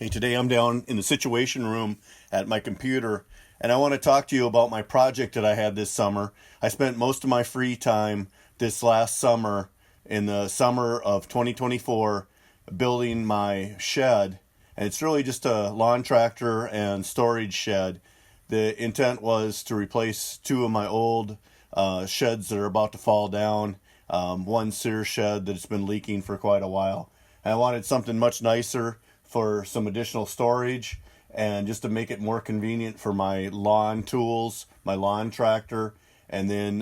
Hey, today I'm down in the situation room at my computer, and I want to talk to you about my project that I had this summer. I spent most of my free time this last summer, in the summer of 2024, building my shed, and it's really just a lawn tractor and storage shed. The intent was to replace two of my old sheds that are about to fall down, one Sears shed that's been leaking for quite a while. And I wanted something much nicer for some additional storage and just to make it more convenient for my lawn tools, my lawn tractor, and then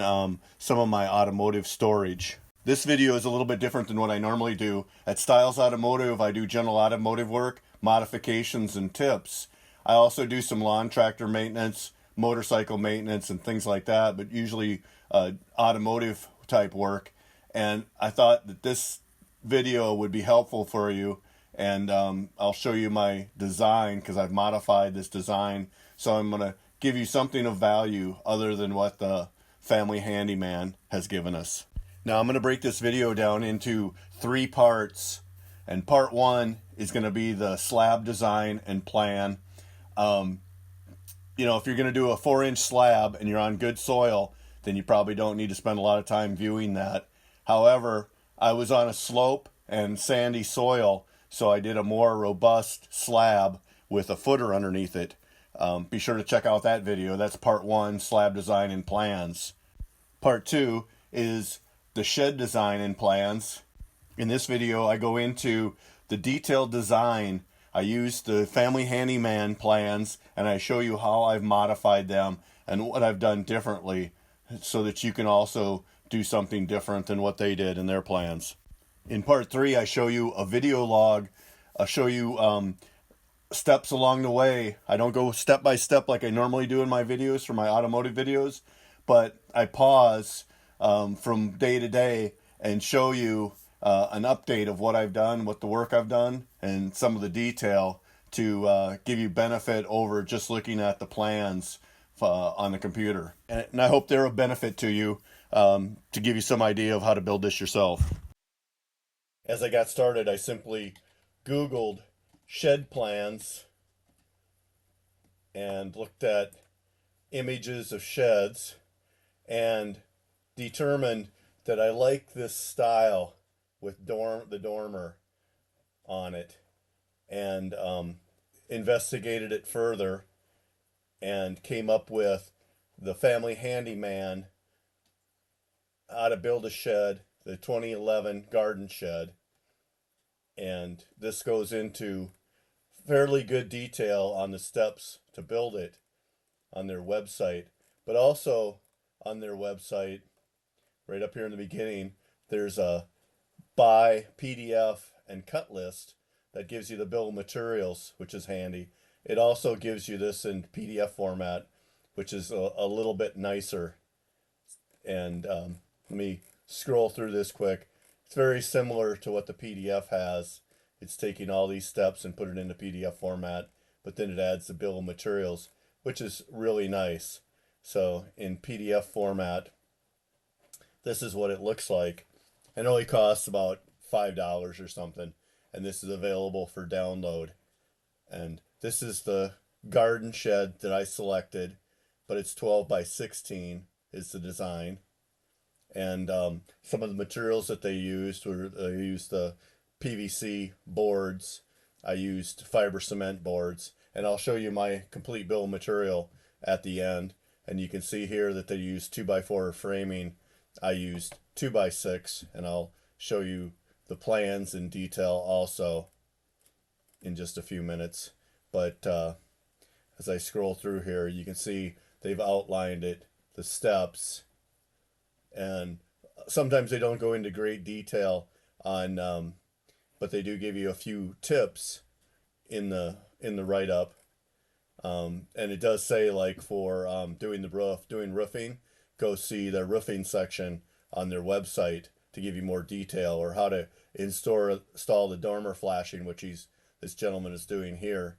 some of my automotive storage. This video is a little bit different than what I normally do. At Stiles Automotive, I do general automotive work, modifications, and tips. I also do some lawn tractor maintenance, motorcycle maintenance, and things like that, but usually automotive type work. And I thought that this video would be helpful for you, and I'll show you my design because I've modified this design, so I'm going to give you something of value other than what the Family Handyman has given us. Now I'm going to break this video down into 3 parts, and part 1 is going to be the slab design and plan. If you're going to do a 4-inch slab and you're on good soil, then you probably don't need to spend a lot of time viewing that. However, I was on a slope and sandy soil, so I did a more robust slab with a footer underneath it. Be sure to check out that video. That's part 1, slab design and plans. Part 2 is the shed design and plans. In this video, I go into the detailed design. I use the Family Handyman plans, and I show you how I've modified them and what I've done differently so that you can also do something different than what they did in their plans. In part 3, I show you a video log. I'll show you steps along the way. I don't go step by step like I normally do in my videos for my automotive videos, but I pause from day to day and show you an update of what I've done, what the work I've done, and some of the detail to give you benefit over just looking at the plans on the computer. And I hope they're of benefit to you to give you some idea of how to build this yourself. As I got started, I simply Googled shed plans and looked at images of sheds and determined that I like this style with the dormer on it, and investigated it further and came up with the Family Handyman, how to build a shed, the 2011 garden shed. And this goes into fairly good detail on the steps to build it on their website, but also on their website, right up here in the beginning, there's a buy PDF and cut list that gives you the bill of materials, which is handy. It also gives you this in PDF format, which is a little bit nicer. And let me scroll through this quick. It's very similar to what the PDF has. It's taking all these steps and put it into PDF format, but then it adds the bill of materials, which is really nice. So in PDF format, this is what it looks like. It only costs about $5 or something, and this is available for download. And this is the garden shed that I selected, but it's 12 by 16 is the design. And some of the materials that they used were, they used the PVC boards. I used fiber cement boards, and I'll show you my complete bill of material at the end. And you can see here that they used 2x4 framing. I used 2x6, and I'll show you the plans in detail also in just a few minutes. But as I scroll through here, you can see they've outlined it, the steps, and sometimes they don't go into great detail on, but they do give you a few tips in the write-up. And it does say, like, for doing roofing, go see the roofing section on their website to give you more detail, or how to install the dormer flashing, which this gentleman is doing here.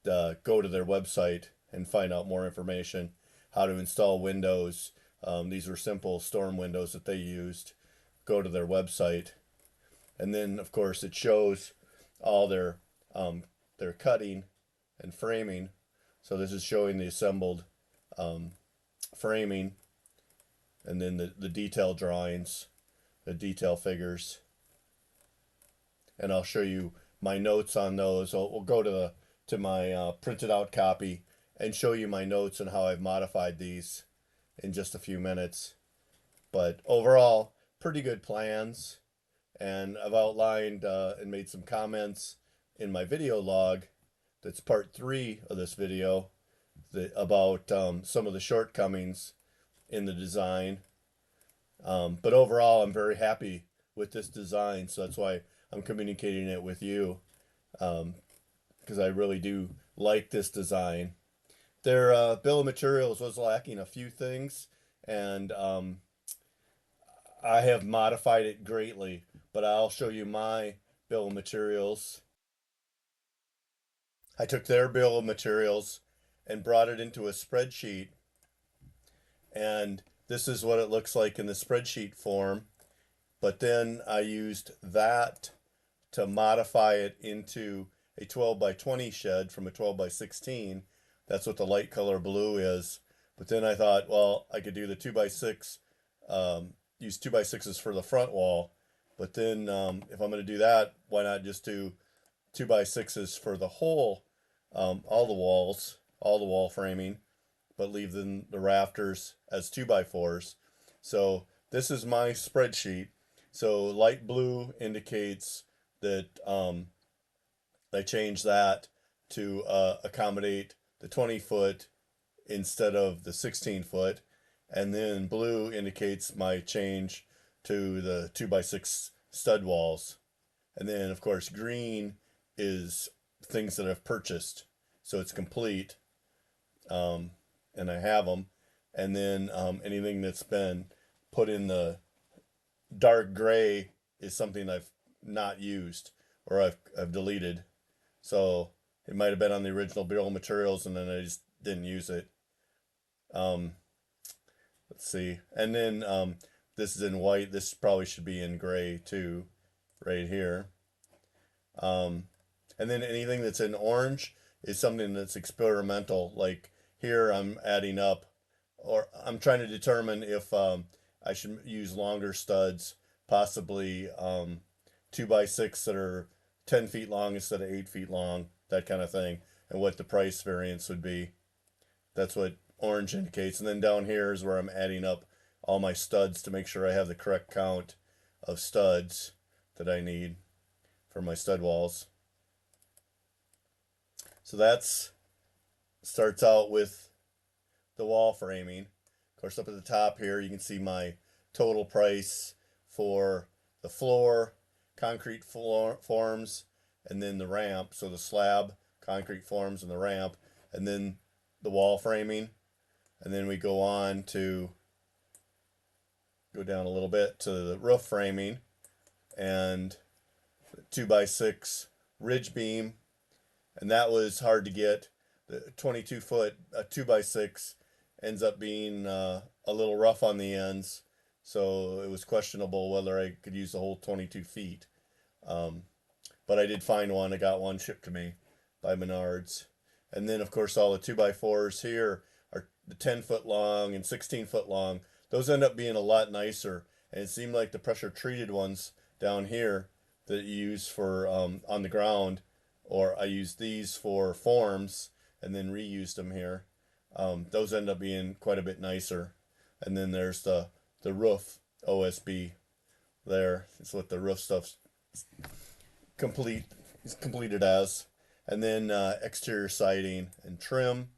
Go to their website and find out more information. How to install windows. These were simple storm windows that they used. Go to their website. And then, of course, it shows all their they're cutting and framing. So this is showing the assembled um, framing, and then the detail drawings, the detail figures. And I'll show you my notes on those. We'll go to my printed out copy and show you my notes and how I've modified these in just a few minutes. But overall, pretty good plans. And I've outlined and made some comments in my video log. That's part 3 of this video about some of the shortcomings in the design. But overall, I'm very happy with this design, so that's why I'm communicating it with you, because I really do like this design. Their bill of materials was lacking a few things, and I have modified it greatly, but I'll show you my bill of materials. I took their bill of materials and brought it into a spreadsheet, and this is what it looks like in the spreadsheet form. But then I used that to modify it into a 12 by 20 shed from a 12 by 16. That's what the light color blue is. But then I thought, well, I could do the 2 by 6, use 2 by 6s for the front wall. But then if I'm going to do that, why not just do 2 by 6s for the whole, all the walls, all the wall framing, but leave the rafters as 2 by 4s. So this is my spreadsheet. So light blue indicates that I changed that to accommodate the 20-foot instead of the 16-foot. And then blue indicates my change to the 2 by 6 stud walls. And then, of course, green is things that I've purchased. So it's complete. And I have them. And then anything that's been put in the dark gray is something I've not used or I've deleted. So it might have been on the original bill of materials and then I just didn't use it. Let's see. And then this is in white. This probably should be in gray too, right here. And then anything that's in orange is something that's experimental. Like here I'm adding up, or I'm trying to determine if I should use longer studs, possibly 2 by 6 that are 10 feet long instead of 8 feet long, that kind of thing, and what the price variance would be. That's what orange indicates. And then down here is where I'm adding up all my studs to make sure I have the correct count of studs that I need for my stud walls. So that's starts out with the wall framing. Of course, up at the top here, you can see my total price for the floor, concrete floor forms, and then the ramp. So the slab, concrete forms, and the ramp, and then the wall framing. And then we go on to go down a little bit to the roof framing and 2 by 6 ridge beam. And that was hard to get. The 22-foot 2 by 6 ends up being a little rough on the ends, so it was questionable whether I could use the whole 22 feet. But I did find one. I got one shipped to me by Menards. And then, of course, all the 2 by 4s here are the 10-foot long and 16-foot long. Those end up being a lot nicer, and it seemed like the pressure treated ones down here that you use for on the ground, or I used these for forms and then reused them here. Those end up being quite a bit nicer. And then there's the roof OSB there. It's what the roof stuff's completed as. And then exterior siding and trim.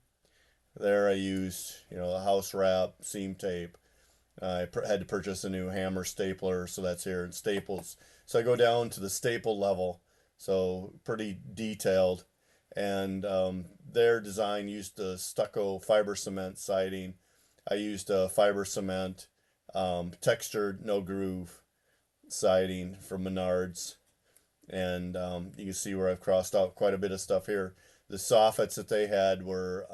There I used, a house wrap, seam tape. I had to purchase a new hammer stapler, so that's here, and staples. So I go down to the staple level, so pretty detailed. And their design used the stucco fiber cement siding. I used a fiber cement textured no groove siding from Menards. And you can see where I've crossed out quite a bit of stuff here. The soffits that they had were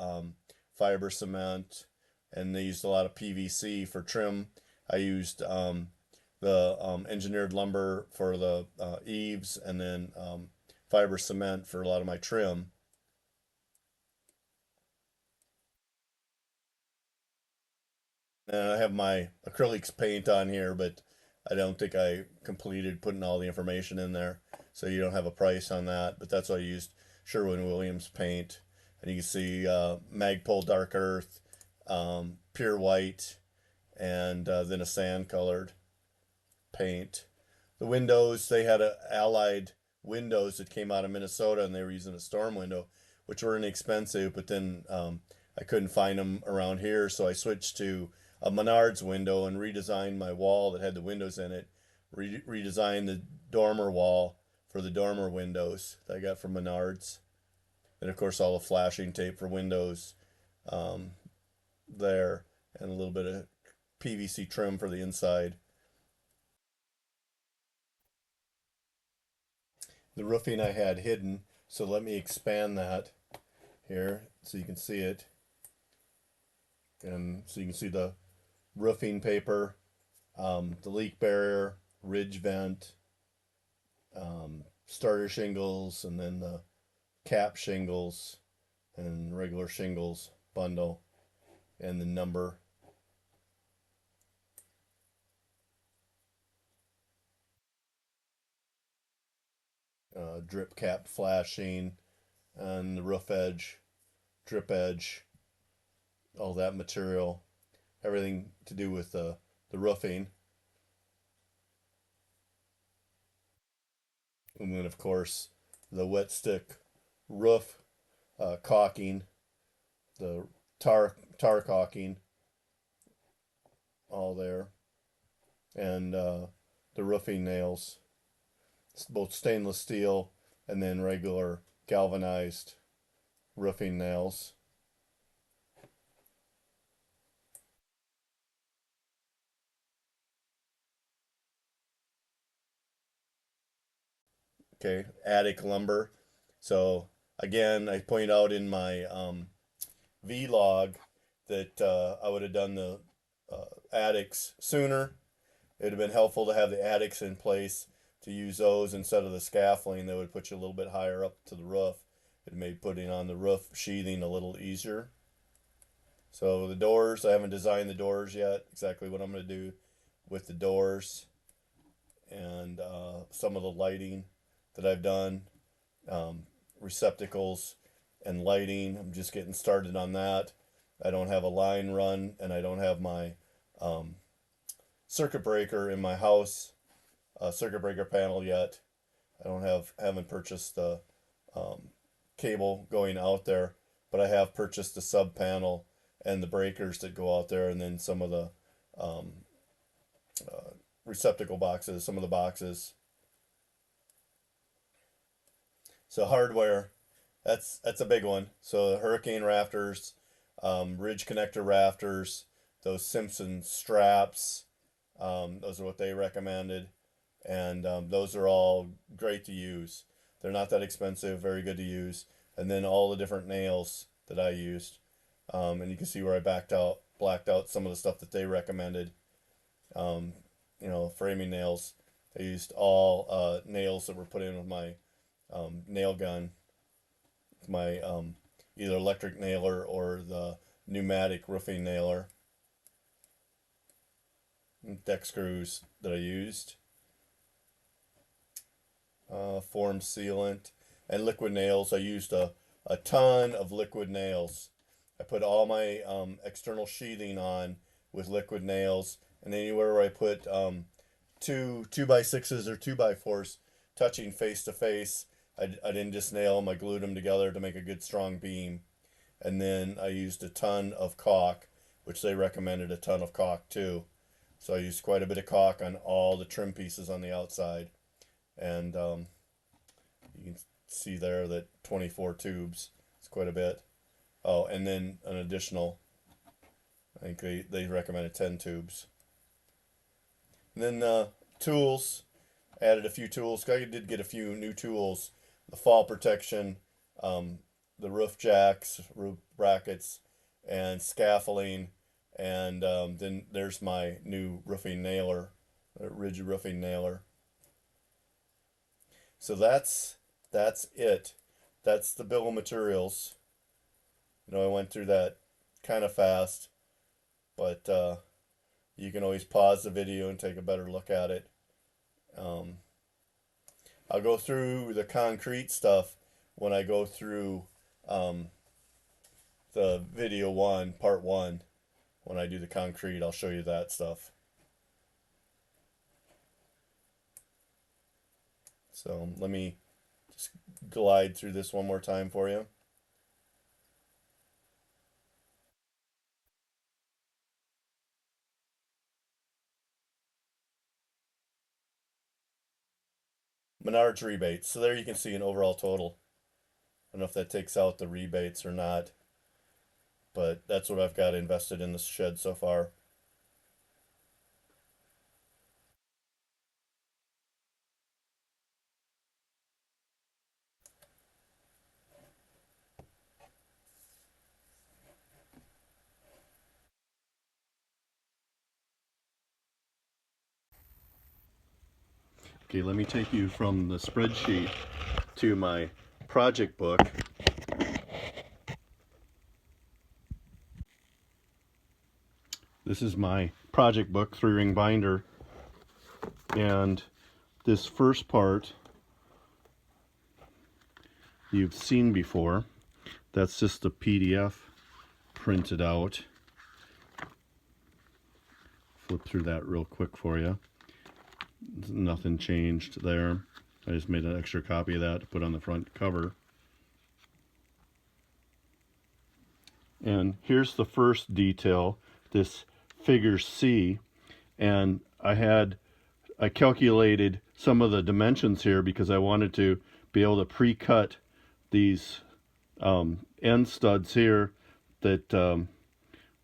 fiber cement, and they used a lot of PVC for trim. I used the engineered lumber for the eaves, and then fiber cement for a lot of my trim. And I have my acrylics paint on here, but I don't think I completed putting all the information in there. So you don't have a price on that, but that's what I used, Sherwin-Williams paint. And you can see Magpul Dark Earth, Pure White, and then a sand colored paint. The windows, they had allied windows that came out of Minnesota, and they were using a storm window, which were inexpensive, but then I couldn't find them around here, so I switched to a Menards window and redesigned my wall that had the windows in it, redesigned the dormer wall for the dormer windows that I got from Menards, and of course all the flashing tape for windows um, there, and a little bit of PVC trim for the inside. The roofing I had hidden, so let me expand that here so you can see it. And so you can see the roofing paper, the leak barrier, ridge vent, starter shingles, and then the cap shingles and regular shingles bundle, and the number. Drip cap flashing, and the roof edge, drip edge, all that material, everything to do with the roofing. And then, of course, the wet stick roof caulking, the tar caulking, all there, and the roofing nails, both stainless steel and then regular galvanized roofing nails. Okay, attic lumber. So again, I point out in my vlog that I would have done the attics sooner. It would have been helpful to have the attics in place to use those instead of the scaffolding that would put you a little bit higher up to the roof. It made putting on the roof sheathing a little easier. So the doors, I haven't designed the doors yet, exactly what I'm going to do with the doors, and some of the lighting that I've done, um, receptacles and lighting. I'm just getting started on that. I don't have a line run, and I don't have my um, circuit breaker in my house, circuit breaker panel yet. I haven't purchased the um, cable going out there, but I have purchased the sub panel and the breakers that go out there, and then some of the um, uh, receptacle boxes, some of the boxes. So hardware, that's a big one. So the hurricane rafters, ridge connector rafters, those Simpson straps, those are what they recommended, and those are all great to use. They're not that expensive, very good to use. And then all the different nails that I used, and you can see where I blacked out some of the stuff that they recommended. Um, framing nails. I used all nails that were put in with my nail gun, my either electric nailer or the pneumatic roofing nailer. Deck screws that I used, form sealant, and liquid nails. I used a ton of liquid nails. I put all my external sheathing on with liquid nails, and anywhere where I put two by sixes or two by fours touching face to face, I didn't just nail them, I glued them together to make a good strong beam. And then I used a ton of caulk, which they recommended a ton of caulk too. So I used quite a bit of caulk on all the trim pieces on the outside. And you can see there that 24 tubes is quite a bit. Oh, and then an additional, I think they recommended 10 tubes. And then tools, added a few tools. I did get a few new tools. The fall protection, um, the roof jacks, roof brackets, and scaffolding. And then there's my new roofing nailer, rigid roofing nailer. So that's That's it. That's the bill of materials. I went through that kind of fast, but you can always pause the video and take a better look at it. Um, I'll go through the concrete stuff when I go through um, the video one, part one. When I do the concrete, I'll show you that stuff. So let me just glide through this one more time for you. Menards rebates. So there you can see an overall total. I don't know if that takes out the rebates or not, but that's what I've got invested in this shed so far. Okay, let me take you from the spreadsheet to my project book. This is my project book, 3-ring binder, and this first part you've seen before. That's just the PDF printed out. Flip through that real quick for you. Nothing changed there. I just made an extra copy of that to put on the front cover. And here's the first detail, this figure C, and I calculated some of the dimensions here because I wanted to be able to pre-cut these end studs here that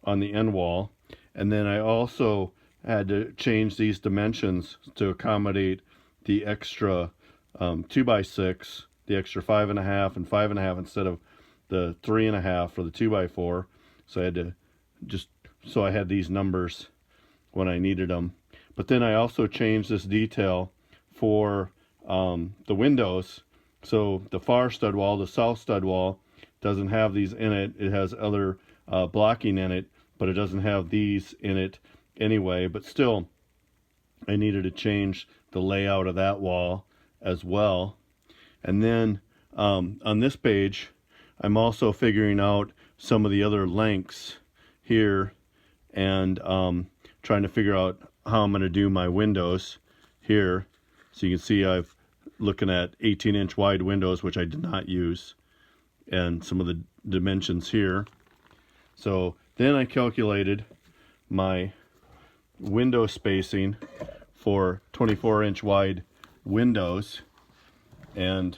on the end wall, and then I also had to change these dimensions to accommodate the extra 2x6, the extra 5.5 and 5.5 instead of the 3.5 for the 2x4. So I had to so I had these numbers when I needed them. But then I also changed this detail for the windows. So the far stud wall, the south stud wall, doesn't have these in it. It has other blocking in it, but it doesn't have these in it anyway. But still, I needed to change the layout of that wall as well. And then on this page, I'm also figuring out some of the other lengths here and trying to figure out how I'm going to do my windows here. So you can see I've looking at 18-inch wide windows, which I did not use, and some of the dimensions here. So then I calculated my window spacing for 24-inch wide windows, and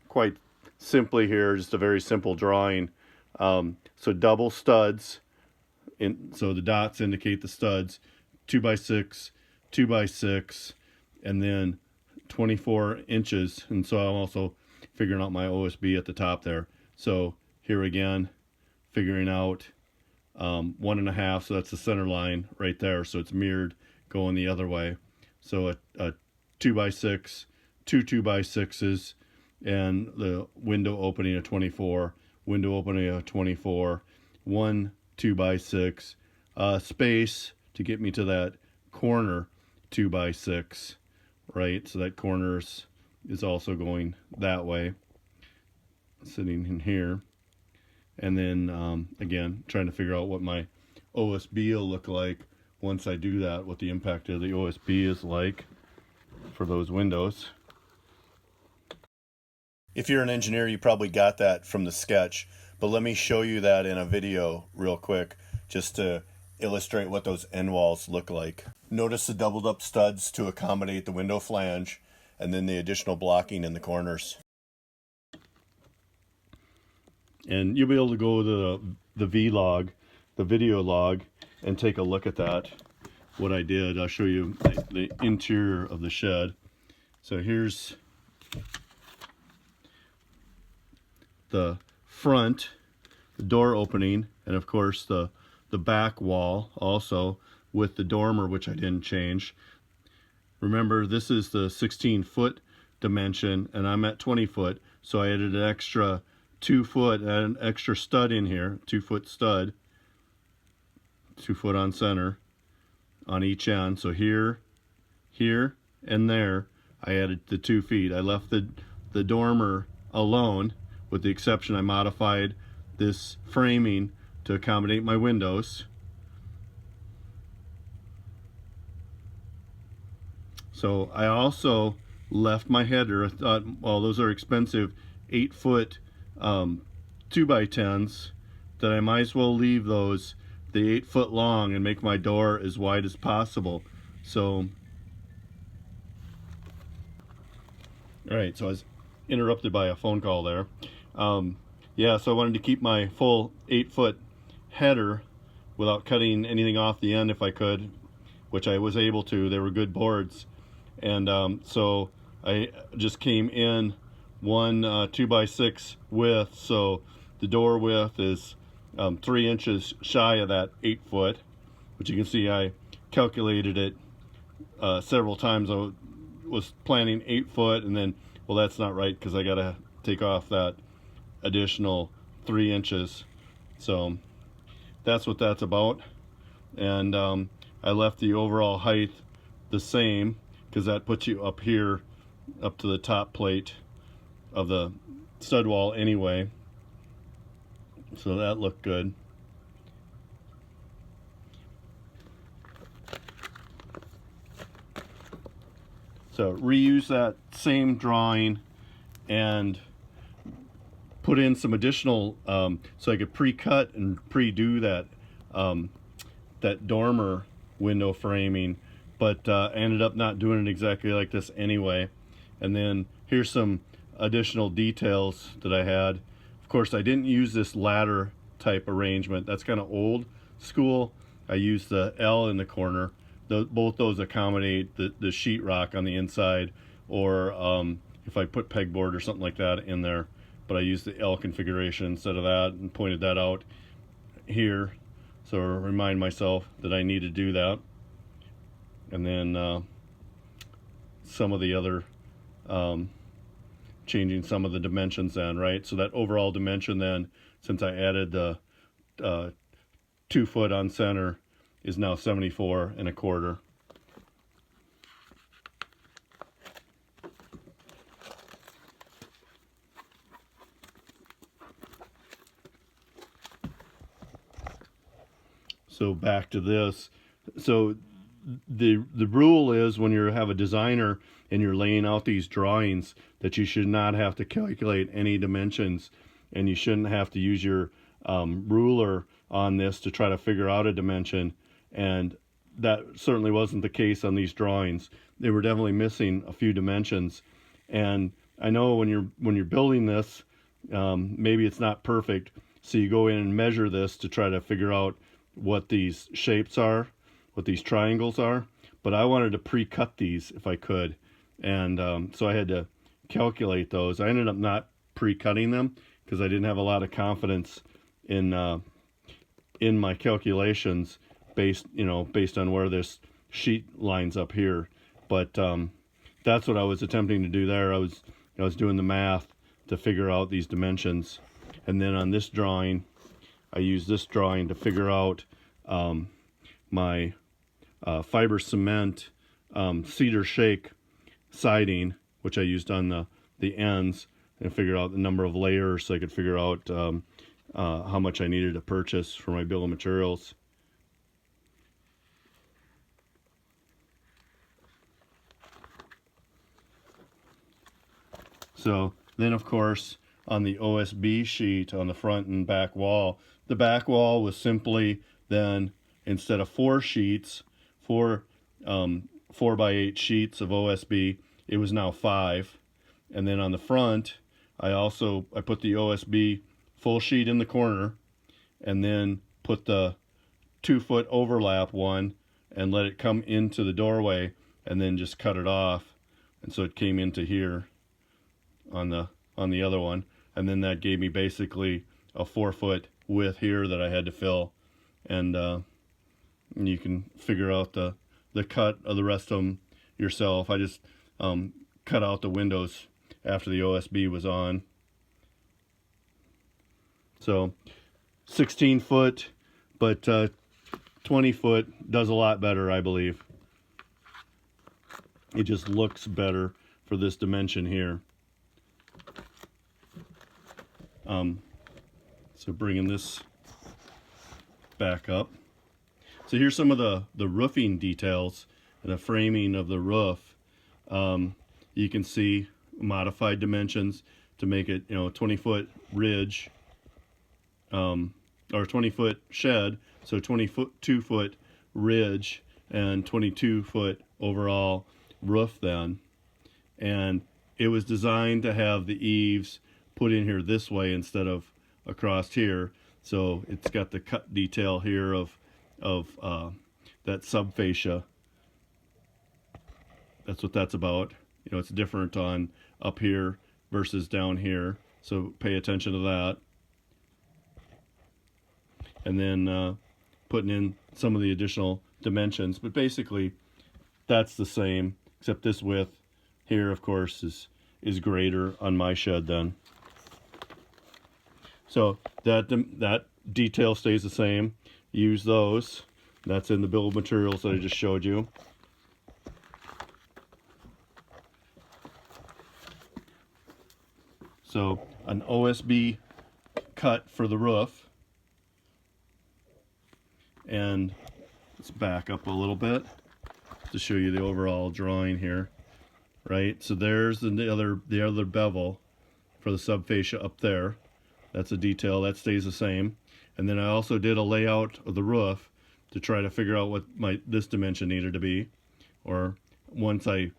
quite simply here, just a very simple drawing. So double studs, so the dots indicate the studs, 2x6, 2x6, and then 24 inches. And so I'm also figuring out my OSB at the top there. So here again, figuring out 1.5, so that's the center line right there. So it's mirrored going the other way. So a 2x6, two 2x6s, and the window opening of 24, window opening of 24, one 2x6, space to get me to that corner 2x6, right? So that corner is also going that way, sitting in here. And then again, trying to figure out what my OSB will look like once I do that, what the impact of the OSB is like for those windows. If you're an engineer, you probably got that from the sketch, but let me show you that in a video real quick just to illustrate what those end walls look like. Notice the doubled up studs to accommodate the window flange, and then the additional blocking in the corners. And you'll be able to go to the vlog, the video log, and take a look at that, what I did. I'll show you the interior of the shed. So here's the front, the door opening, and of course the back wall also with the dormer, which I didn't change. Remember, this is the 16-foot dimension, and I'm at 20 foot, so I added an extra 2 foot and an extra stud in here, 2 foot stud, 2 foot on center on each end. So here, here, and there, I added the 2 feet. I left the dormer alone, with the exception I modified this framing to accommodate my windows. So I also left my header. I thought, well, those are expensive 8 foot 2x10s, that I might as well leave those the 8 foot long and make my door as wide as possible. So, all right, so I was interrupted by a phone call there. Yeah, so I wanted to keep my full 8 foot header without cutting anything off the end if I could, which I was able to. They were good boards. And so I just came in one 2x6 width, so the door width is 3 inches shy of that 8 foot, which you can see I calculated it several times. I was planning 8 foot, and then, well, that's not right because I gotta take off that additional 3 inches. So that's what that's about. And I left the overall height the same, because that puts you up here, up to the top plate of the stud wall anyway. So that looked good. So reuse that same drawing and put in some additional, so I could pre-cut and pre-do that that dormer window framing, but I ended up not doing it exactly like this anyway. And then here's some additional details that I had. Of course, I didn't use this ladder type arrangement. That's kind of old school. I used the L in the corner. Both those accommodate the sheetrock on the inside, or if I put pegboard or something like that in there. But I used the L configuration instead of that, and pointed that out here, so I remind myself that I need to do that. And then some of the other changing some of the dimensions then, right? So that overall dimension then, since I added the 2 foot on center, is now 74 1/4. So back to this. So the rule is, when you have a designer and you're laying out these drawings, that you should not have to calculate any dimensions, and you shouldn't have to use your ruler on this to try to figure out a dimension. And that certainly wasn't the case on these drawings. They were definitely missing a few dimensions. And I know when you're building this, maybe it's not perfect, so you go in and measure this to try to figure out what these shapes are, what these triangles are. But I wanted to pre-cut these if I could, and so I had to calculate those. I ended up not pre-cutting them because I didn't have a lot of confidence in my calculations based on where this sheet lines up here. But that's what I was attempting to do there. I was doing the math to figure out these dimensions, and then on this drawing, I used this drawing to figure out my fiber cement cedar shake siding, which I used on the ends, and figured out the number of layers so I could figure out how much I needed to purchase for my bill of materials. So then, of course, on the OSB sheet on the front and back wall, the back wall was simply then, instead of 4 sheets, 4 4x8 sheets of OSB, it was now 5. And then on the front, I put the OSB full sheet in the corner, and then put the 2 foot overlap one and let it come into the doorway, and then just cut it off, and so it came into here on the other one. And then that gave me basically a 4 foot width here that I had to fill, and you can figure out the cut of the rest of them yourself. I just cut out the windows after the OSB was on. So 16 foot, but 20 foot does a lot better, I believe. It just looks better for this dimension here. So bringing this back up. So here's some of the roofing details and the framing of the roof. You can see modified dimensions to make it, 20-foot ridge, or 20-foot shed, so 22-foot ridge and 22-foot overall roof then. And it was designed to have the eaves put in here this way instead of across here. So it's got the cut detail here of that subfascia. That's what that's about. It's different on up here versus down here. So pay attention to that. And then putting in some of the additional dimensions. But basically, that's the same, except this width here, of course, is greater on my shed then. So that detail stays the same. Use those. That's in the bill of materials that I just showed you. So an OSB cut for the roof. And let's back up a little bit to show you the overall drawing here. Right? So there's the other bevel for the subfascia up there. That's a detail that stays the same. And then I also did a layout of the roof to try to figure out what this dimension needed to be. Or once I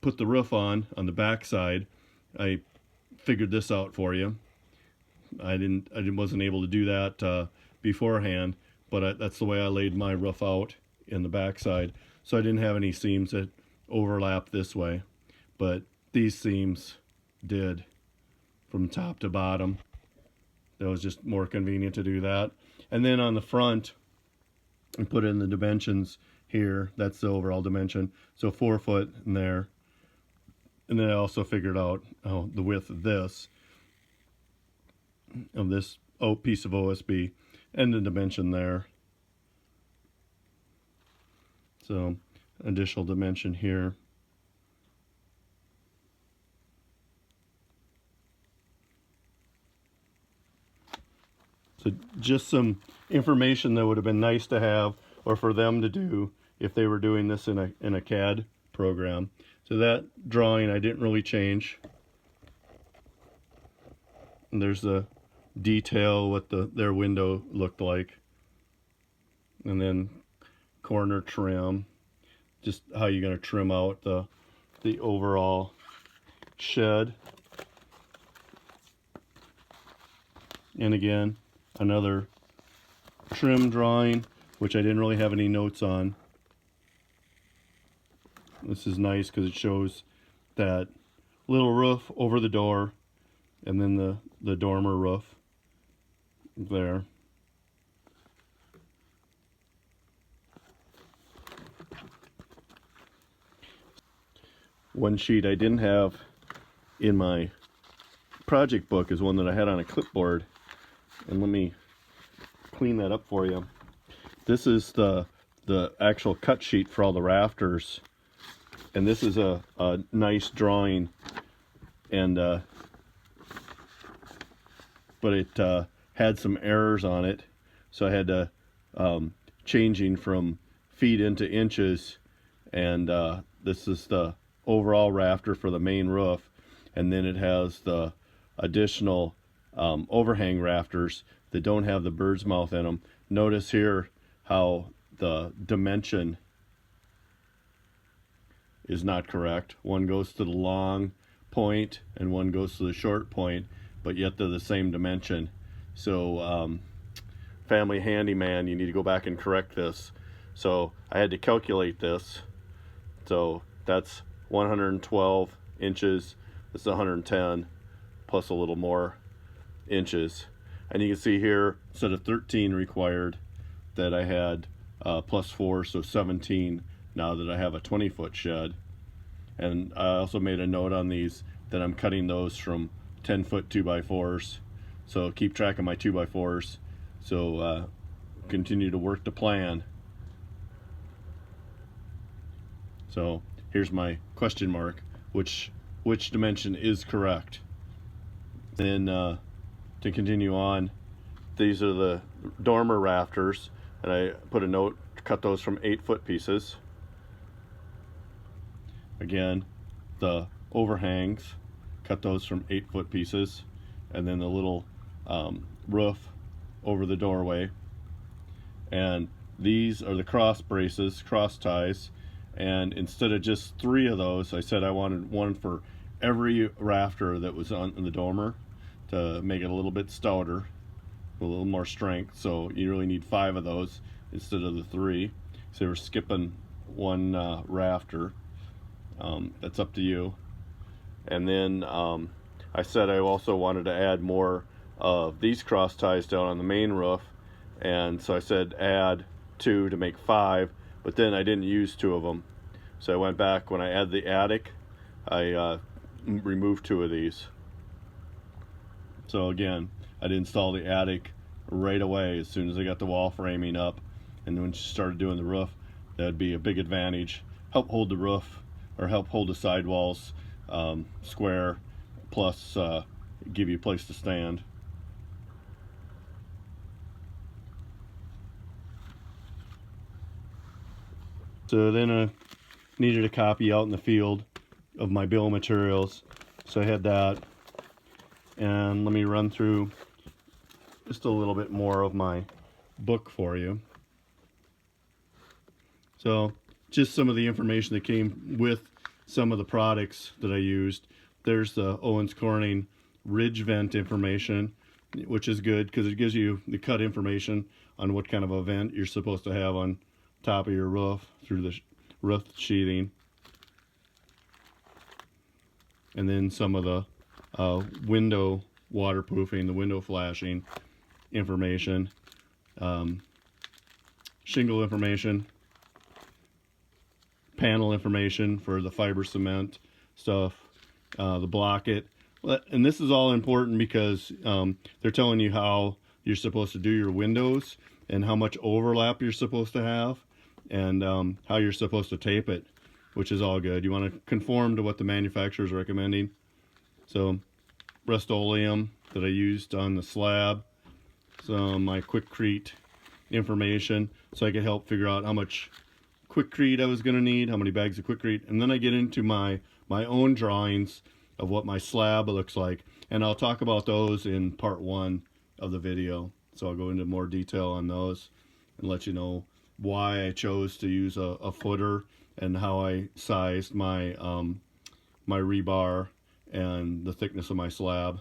put the roof on the back side, I figured this out for you. I wasn't able to do that beforehand, but that's the way I laid my roof out in the back side. So I didn't have any seams that overlap this way, but these seams did from top to bottom. That was just more convenient to do that. And then on the front, I put in the dimensions here. That's the overall dimension. So 4 foot in there. And then I also figured out the width of this piece of OSB and the dimension there. So additional dimension here. So just some information that would have been nice to have, or for them to do if they were doing this in a CAD program. So that drawing I didn't really change. And there's the detail what their window looked like. And then corner trim, just how you're going to trim out the overall shed. And again, another trim drawing, which I didn't really have any notes on. This is nice because it shows that little roof over the door and then the dormer roof there. One sheet I didn't have in my project book is one that I had on a clipboard. And let me clean that up for you. This is the actual cut sheet for all the rafters. And this is a nice drawing, and but it had some errors on it, so I had to changing from feet into inches. And this is the overall rafter for the main roof, and then it has the additional overhang rafters that don't have the bird's mouth in them. Notice here how the dimension is not correct. One goes to the long point and one goes to the short point, but yet they're the same dimension. So Family Handyman, you need to go back and correct this. So I had to calculate this. So that's 112 inches. This is 110 plus a little more inches. And you can see here, instead of 13 required, that I had plus 4, so 17 now that I have a 20-foot shed. And I also made a note on these that I'm cutting those from 10-foot 2x4s. So keep track of my 2x4s. So continue to work the plan. So here's my question mark, which dimension is correct. Then to continue on, these are the dormer rafters, and I put a note to cut those from 8-foot pieces. Again, the overhangs, cut those from 8-foot pieces, and then the little roof over the doorway. And these are the cross braces, cross ties, and instead of just 3 of those, I said I wanted one for every rafter that was on the dormer to make it a little bit stouter, a little more strength. So you really need 5 of those instead of the 3. So we're skipping one rafter. That's up to you. And then I said I also wanted to add more of these cross ties down on the main roof, and so I said add 2 to make 5, but then I didn't use 2 of them. So I went back when I added the attic, I removed 2 of these. So again, I'd install the attic right away as soon as I got the wall framing up, and then when she started doing the roof, that'd be a big advantage. Help hold the roof, or help hold the sidewalls square, plus give you a place to stand. So then I needed a copy out in the field of my bill of materials, so I had that. And let me run through just a little bit more of my book for you. So just some of the information that came with some of the products that I used. There's the Owens Corning ridge vent information, which is good because it gives you the cut information on what kind of a vent you're supposed to have on top of your roof through the roof sheathing. And then some of the window waterproofing, the window flashing information, shingle information, panel information for the fiber cement stuff, the blocket. And this is all important because they're telling you how you're supposed to do your windows and how much overlap you're supposed to have, and how you're supposed to tape it, which is all good. You want to conform to what the manufacturer is recommending. So Rust-Oleum that I used on the slab, some my Quikrete information, so I could help figure out how much Quikrete I was going to need, how many bags of Quikrete, and then I get into my own drawings of what my slab looks like, and I'll talk about those in part 1 of the video. So I'll go into more detail on those and let you know why I chose to use a footer and how I sized my my rebar and the thickness of my slab.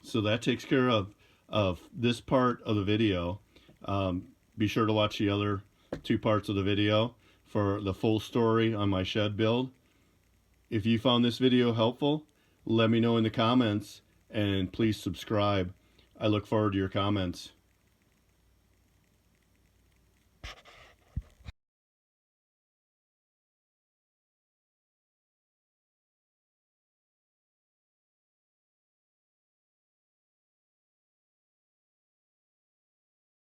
So that takes care of this part of the video. Be sure to watch the other 2 parts of the video for the full story on my shed build. If you found this video helpful, let me know in the comments, and please subscribe. I look forward to your comments.